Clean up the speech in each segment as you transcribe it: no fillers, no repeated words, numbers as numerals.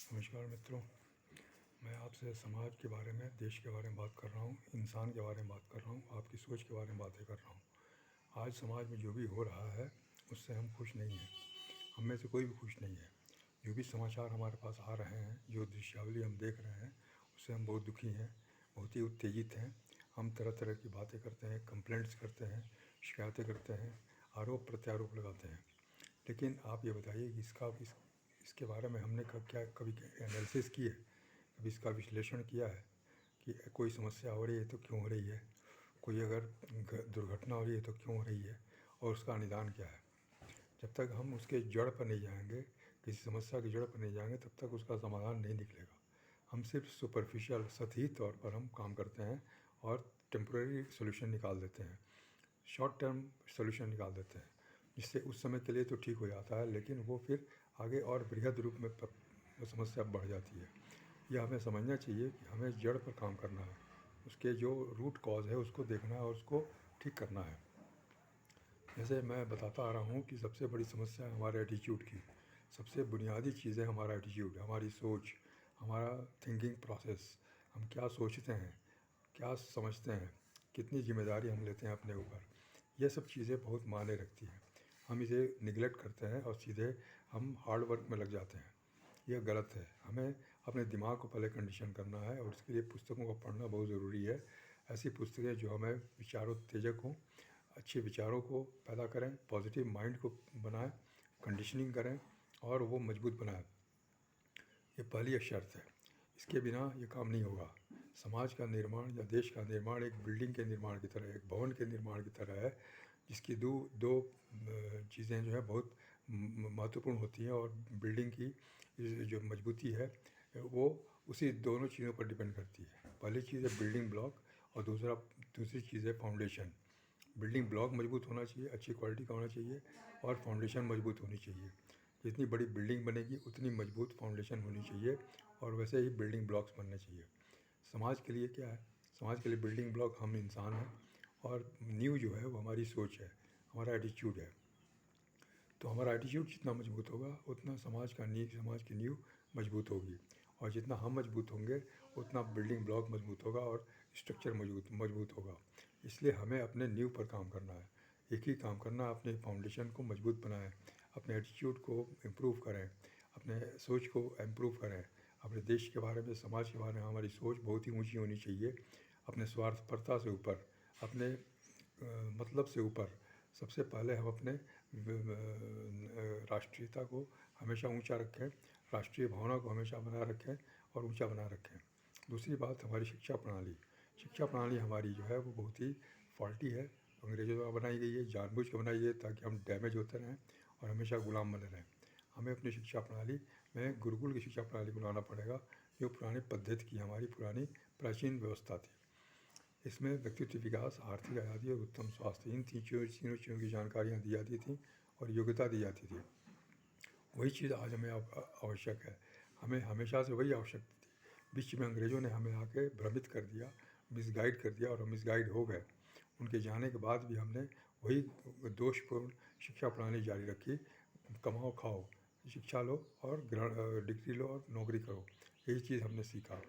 नमस्कार मित्रों, मैं आपसे समाज के बारे में, देश के बारे में बात कर रहा हूँ, इंसान के बारे में बात कर रहा हूँ, आपकी सोच के बारे में बातें कर रहा हूँ। आज समाज में जो भी हो रहा है उससे हम खुश नहीं हैं, हम में से कोई भी खुश नहीं है। जो भी समाचार हमारे पास आ रहे हैं, जो दृश्यावली हम देख रहे हैं, उससे हम बहुत दुखी हैं, बहुत ही उत्तेजित हैं। हम तरह तरह की बातें करते हैं, कंप्लेंट्स करते हैं, शिकायतें करते हैं, आरोप प्रत्यारोप लगाते हैं। लेकिन आप ये बताइए कि इसके बारे में हमने क्या कभी एनालिसिस की है, कभी इसका विश्लेषण किया है कि कोई समस्या हो रही है तो क्यों हो रही है, कोई अगर दुर्घटना हो रही है तो क्यों हो रही है और उसका निदान क्या है। जब तक हम उसके जड़ पर नहीं जाएंगे, किसी समस्या की जड़ पर नहीं जाएंगे, तब तक उसका समाधान नहीं निकलेगा। हम सिर्फ सुपरफिशियल सतही तौर पर हम काम करते हैं और टेम्परेरी सोल्यूशन निकाल देते हैं, शॉर्ट टर्म सोल्यूशन निकाल देते हैं, जिससे उस समय के लिए तो ठीक हो जाता है, लेकिन वो फिर आगे और बृहद रूप में समस्या बढ़ जाती है। यह हमें समझना चाहिए कि हमें जड़ पर काम करना है, उसके जो रूट कॉज है उसको देखना है और उसको ठीक करना है। जैसे मैं बताता आ रहा हूँ कि सबसे बड़ी समस्या है हमारे एटीट्यूड की। सबसे बुनियादी चीज़ है हमारा एटीट्यूड, हमारी सोच, हमारा थिंकिंग प्रोसेस। हम क्या सोचते हैं, क्या समझते हैं, कितनी जिम्मेदारी हम लेते हैं अपने ऊपर, ये सब चीज़ें बहुत मायने रखती हैं। हम इसे निगलेक्ट करते हैं और सीधे हम हार्ड वर्क में लग जाते हैं। यह गलत है। हमें अपने दिमाग को पहले कंडीशन करना है और उसके लिए पुस्तकों को पढ़ना बहुत ज़रूरी है। ऐसी पुस्तकें जो हमें विचारोत्तेजक हों, अच्छे विचारों को पैदा करें, पॉजिटिव माइंड को बनाएं, कंडीशनिंग करें और वो मजबूत बनाएं। ये पहली शर्त है, इसके बिना ये काम नहीं होगा। समाज का निर्माण या देश का निर्माण एक बिल्डिंग के निर्माण की तरह, एक भवन के निर्माण की तरह है, जिसकी दो दो चीज़ें जो है बहुत महत्वपूर्ण होती हैं। और बिल्डिंग की जो मजबूती है वो उसी दोनों चीज़ों पर डिपेंड करती है। पहली चीज़ है बिल्डिंग ब्लॉक और दूसरी चीज़ है फाउंडेशन। बिल्डिंग ब्लॉक मजबूत होना चाहिए, अच्छी क्वालिटी का होना चाहिए और फाउंडेशन मजबूत होनी चाहिए। जितनी बड़ी बिल्डिंग बनेगी उतनी मजबूत फाउंडेशन होनी चाहिए और वैसे ही बिल्डिंग ब्लॉक्स बनने चाहिए। समाज के लिए क्या है, समाज के लिए बिल्डिंग ब्लॉक हम इंसान हैं और नींव जो है वो हमारी सोच है, हमारा एटीट्यूड है। तो हमारा एटीट्यूड जितना मजबूत होगा उतना समाज की नींव मजबूत होगी, और जितना हम मजबूत होंगे उतना बिल्डिंग ब्लॉक मजबूत होगा और स्ट्रक्चर मजबूत होगा। इसलिए हमें अपने नींव पर काम करना है, एक ही काम करना है, अपने फाउंडेशन को मजबूत बनाएं, अपने एटीट्यूड को इम्प्रूव करें, अपने सोच को इम्प्रूव करें। अपने देश के बारे में, समाज के बारे में हमारी सोच बहुत ही ऊंची होनी चाहिए। अपने स्वार्थपरता से ऊपर, अपने मतलब से ऊपर, सबसे पहले हम अपने राष्ट्रीयता को हमेशा ऊंचा रखें, राष्ट्रीय भावना को हमेशा बनाए रखें और ऊंचा बनाए रखें। दूसरी बात, हमारी शिक्षा प्रणाली हमारी जो है वो बहुत ही फॉल्टी है, अंग्रेज़ों द्वारा बनाई गई है, जानबूझ के बनाई गई है ताकि हम डैमेज होते रहें और हमेशा गुलाम बने रहें। हमें अपनी शिक्षा प्रणाली में गुरुकुल की शिक्षा प्रणाली को लाना पड़ेगा, जो पुरानी पद्धति की हमारी पुरानी प्राचीन व्यवस्था थी। इसमें व्यक्तित्व विकास, आर्थिक आज़ादी और उत्तम स्वास्थ्य, इन तीनों चीज़ों की जानकारियाँ दी जाती थी और योग्यता दी जाती थी। वही चीज़ आज हमें आवश्यक है, हमें हमेशा से वही आवश्यकता थी। बीच में अंग्रेज़ों ने हमें आके भ्रमित कर दिया, मिसगाइड कर दिया और हम मिसगाइड हो गए। उनके जाने के बाद भी हमने वही दोषपूर्ण शिक्षा प्रणाली जारी रखी। कमाओ खाओ, शिक्षा लो और डिग्री लो और नौकरी करो, यही चीज़ हमने सीखा।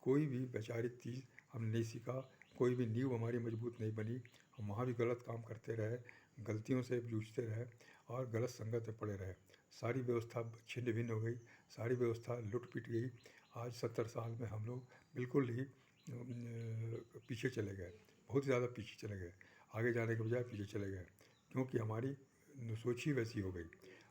कोई भी वैचारिक चीज़ हमने नहीं सीखा, कोई भी नींव हमारी मजबूत नहीं बनी। हम वहाँ भी गलत काम करते रहे, गलतियों से जूझते रहे और गलत संगत में पड़े रहे। सारी व्यवस्था छिन्न भिन्न हो गई, सारी व्यवस्था लुट पिट गई। आज 70 साल में हम लोग बिल्कुल ही पीछे चले गए, बहुत ज़्यादा पीछे चले गए, आगे जाने के बजाय पीछे चले गए, क्योंकि हमारी सोच ही वैसी हो गई।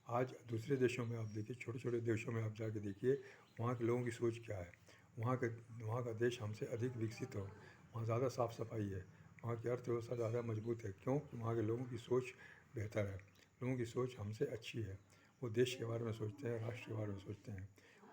आज दूसरे देशों में आप देखिए, छोटे छोटे देशों में आप जाके देखिए, वहाँ के लोगों की सोच क्या है। वहाँ का देश हमसे अधिक विकसित हो, वहाँ ज़्यादा साफ़ सफाई है, वहाँ की अर्थव्यवस्था ज़्यादा मजबूत है, क्योंकि वहाँ के लोगों की सोच बेहतर है, लोगों की सोच हमसे अच्छी है। वो देश के बारे में सोचते हैं, राष्ट्र के बारे में सोचते हैं।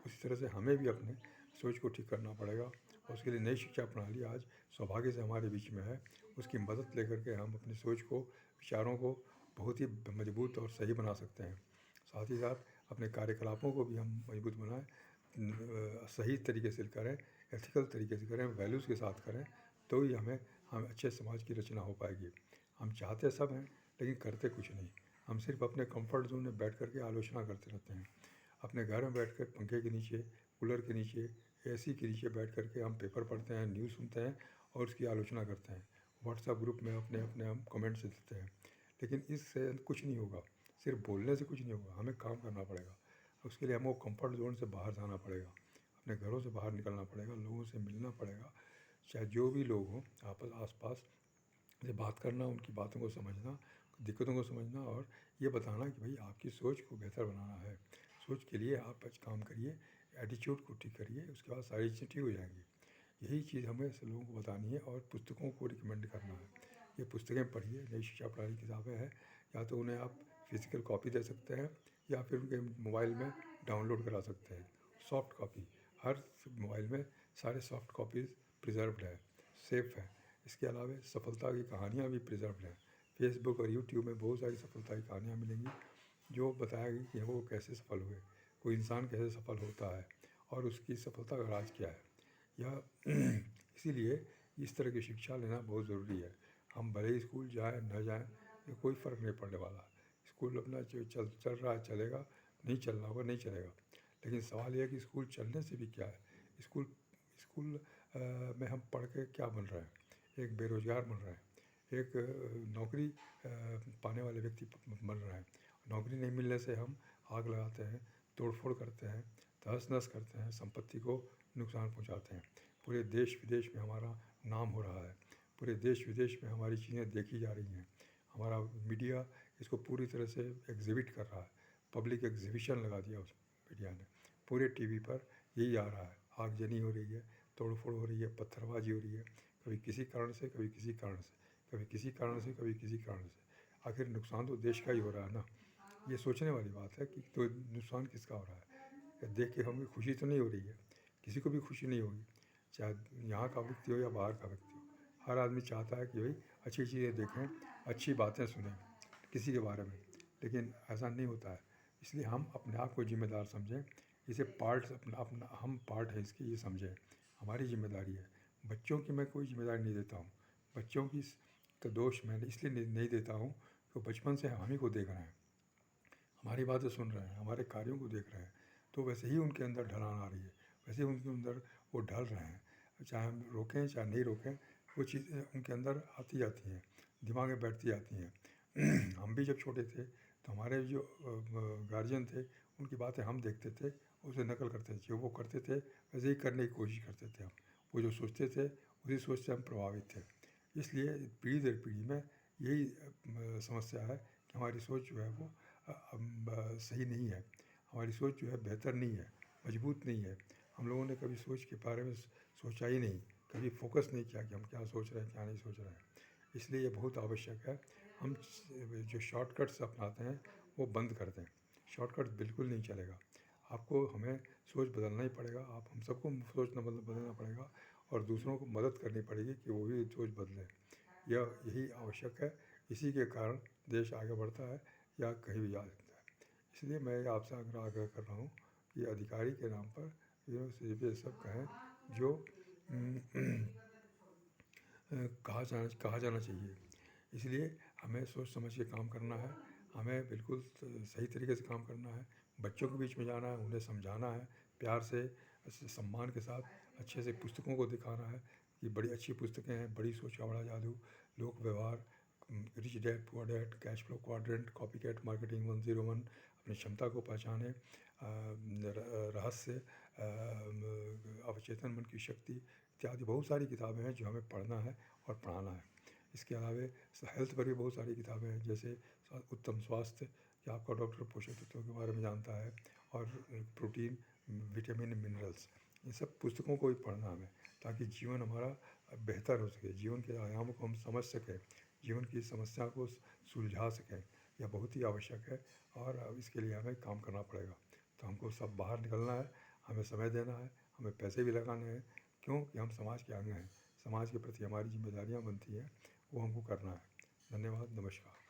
उसी तरह से हमें भी अपने सोच को ठीक करना पड़ेगा और उसके लिए नई शिक्षा प्रणाली आज सौभाग्य से हमारे बीच में है। उसकी मदद लेकर के हम अपनी सोच को, विचारों को बहुत ही मजबूत और सही बना सकते हैं। साथ ही साथ अपने कार्यकलापों को भी हम मजबूत बनाएं, सही तरीके से करें, एथिकल तरीके से करें, वैल्यूज़ के साथ करें, तो ही हम अच्छे समाज की रचना हो पाएगी। हम चाहते सब हैं लेकिन करते कुछ नहीं, हम सिर्फ अपने कंफर्ट जोन में बैठ कर के आलोचना करते रहते हैं। अपने घर में बैठकर पंखे के नीचे, कूलर के नीचे, एसी के नीचे बैठ कर के हम पेपर पढ़ते हैं, न्यूज़ सुनते हैं और उसकी आलोचना करते हैं। व्हाट्सएप ग्रुप में अपने अपने हम कमेंट्स देते हैं, लेकिन इससे कुछ नहीं होगा। सिर्फ बोलने से कुछ नहीं होगा, हमें काम करना पड़ेगा। उसके लिए हमको कंफर्ट जोन से बाहर जाना पड़ेगा, अपने घरों से बाहर निकलना पड़ेगा, लोगों से मिलना पड़ेगा, चाहे जो भी लोग हों आपस आस-पास से बात करना, उनकी बातों को समझना, दिक्कतों को समझना और ये बताना कि भाई आपकी सोच को बेहतर बनाना है। सोच के लिए आप आज काम करिए, एटीट्यूड को ठीक करिए, उसके बाद सारी चीज़ें ठीक हो जाएँगी। यही चीज़ हमें ऐसे लोगों को बतानी है और पुस्तकों को रिकमेंड करना है। ये पुस्तकें पढ़िए, नई शिक्षा प्रणाली की किताबें हैं, या तो उन्हें आप फिज़िकल कॉपी दे सकते हैं या फिर उनके मोबाइल में डाउनलोड करा सकते हैं। सॉफ्ट कॉपी, हर मोबाइल में सारे सॉफ्ट कॉपीज़ प्रिज़र्व्ड है, सेफ़ है। इसके अलावा सफलता की कहानियाँ भी प्रिज़र्व्ड हैं। फेसबुक और यूट्यूब में बहुत सारी सफलता की कहानियाँ मिलेंगी, जो बताएगी कि वो कैसे सफल हुए, कोई इंसान कैसे सफल होता है और उसकी सफलता का राज क्या है। यह इसीलिए इस तरह की शिक्षा लेना बहुत ज़रूरी है। हम भले ही स्कूल जाएँ न जाएँ, ये कोई फ़र्क नहीं पड़ने वाला। स्कूल अपना जो चल रहा है चलेगा, नहीं चलना होगा नहीं चलेगा। लेकिन सवाल ये है कि स्कूल चलने से भी क्या है? स्कूल स्कूल में हम पढ़ के क्या बन रहे हैं? एक बेरोज़गार बन रहे हैं, एक नौकरी पाने वाले व्यक्ति बन रहे हैं। नौकरी नहीं मिलने से हम आग लगाते हैं, तोड़-फोड़ करते हैं, तहस-नहस करते हैं, संपत्ति को नुकसान पहुंचाते हैं। पूरे देश-विदेश में हमारा नाम हो रहा है, पूरे देश-विदेश में हमारी चीज़ें देखी जा रही हैं। हमारा मीडिया इसको पूरी तरह से एग्ज़िबिट कर रहा है, पब्लिक एग्ज़िबिशन लगा दिया उस मीडिया ने। पूरे टीवी पर यही आ रहा है, आगजनी हो रही है, तोड़-फोड़ हो रही है, पत्थरबाज़ी हो रही है, कभी किसी कारण से, कभी किसी कारण से, कभी किसी कारण से, कभी किसी कारण से। आखिर नुकसान तो देश का ही हो रहा है ना। ये सोचने वाली बात है कि तो नुकसान किसका हो रहा है? या देख के हमें खुशी तो नहीं हो रही है, किसी को भी खुशी नहीं होगी, चाहे यहाँ का व्यक्ति हो या बाहर का व्यक्ति हो। हर आदमी चाहता है कि भाई अच्छी चीज़ें देखें, अच्छी बातें सुनें किसी के बारे में, लेकिन ऐसा नहीं होता है। इसलिए हम अपने आप को ज़िम्मेदार समझें, इसे पार्ट अपना अपना हम पार्ट है इसकी, ये समझें हमारी ज़िम्मेदारी है। बच्चों की मैं कोई ज़िम्मेदारी नहीं देता हूँ, बच्चों की का दोष मैं इसलिए नहीं देता हूँ कि बचपन से हम ही को देख रहे हैं, हमारी बातें सुन रहे हैं, हमारे कार्यों को देख रहे हैं, तो वैसे ही उनके अंदर ढलान आ रही है, वैसे ही उनके अंदर वो ढल रहे हैं। चाहे हम रोकें चाहे नहीं रोकें, वो चीज़ें उनके अंदर आती जाती हैं, दिमाग में बैठती जाती हैं। हम भी जब छोटे थे तो हमारे जो गार्जियन थे, उनकी बातें हम देखते थे, उसे नकल करते थे, जो वो करते थे वैसे ही करने की कोशिश करते थे हम। वो जो सोचते थे उसी सोच से हम प्रभावित थे। इसलिए पीढ़ी दर पीढ़ी में यही समस्या है कि हमारी सोच जो है वो सही नहीं है, हमारी सोच जो है बेहतर नहीं है, मजबूत नहीं है। हम लोगों ने कभी सोच के बारे में सोचा ही नहीं, कभी फोकस नहीं किया कि हम क्या सोच रहे हैं क्या नहीं सोच रहे हैं। इसलिए ये बहुत आवश्यक है हम जो शॉर्टकट्स अपनाते हैं वो बंद कर दें। शॉर्टकट बिल्कुल नहीं चलेगा, आपको हमें सोच बदलना ही पड़ेगा। आप हम सबको सोच न बदलना पड़ेगा और दूसरों को मदद करनी पड़ेगी कि वो भी सोच बदलें। यही आवश्यक है, इसी के कारण देश आगे बढ़ता है या कहीं भी जा सकता है। इसलिए मैं आपसे आग्रह कर रहा हूँ कि अधिकारी के नाम पर ये सब कहें जो कहा जाना चाहिए। इसलिए हमें सोच समझ के काम करना है, हमें बिल्कुल सही तरीके से काम करना है, बच्चों के बीच में जाना है, उन्हें समझाना है, प्यार से सम्मान के साथ अच्छे से पुस्तकों को दिखाना है कि बड़ी अच्छी पुस्तकें हैं, बड़ी सोच का बड़ा जादू, लोक व्यवहार, rich dad poor dad, cash flow quadrant, copycat marketing 101, अपनी क्षमता को पहचानें, रहस्य, अवचेतन मन की शक्ति इत्यादि बहुत सारी किताबें हैं जो हमें पढ़ना है और पढ़ाना है। इसके अलावा हेल्थ पर भी बहुत सारी किताबें हैं, जैसे उत्तम स्वास्थ्य, कि आपका डॉक्टर पोषक तत्वों के बारे में जानता है, और प्रोटीन, विटामिन, मिनरल्स, इन सब पुस्तकों को भी पढ़ना हमें, ताकि जीवन हमारा बेहतर हो सके, जीवन के आयामों को हम समझ सकें, जीवन की समस्या को सुलझा सकें। यह बहुत ही आवश्यक है और इसके लिए हमें काम करना पड़ेगा। तो हमको सब बाहर निकलना है, हमें समय देना है, हमें पैसे भी लगाने हैं, क्योंकि हम समाज के अंग हैं, समाज के प्रति हमारी जिम्मेदारियां बनती हैं, वो हमको करना है। धन्यवाद, नमस्कार।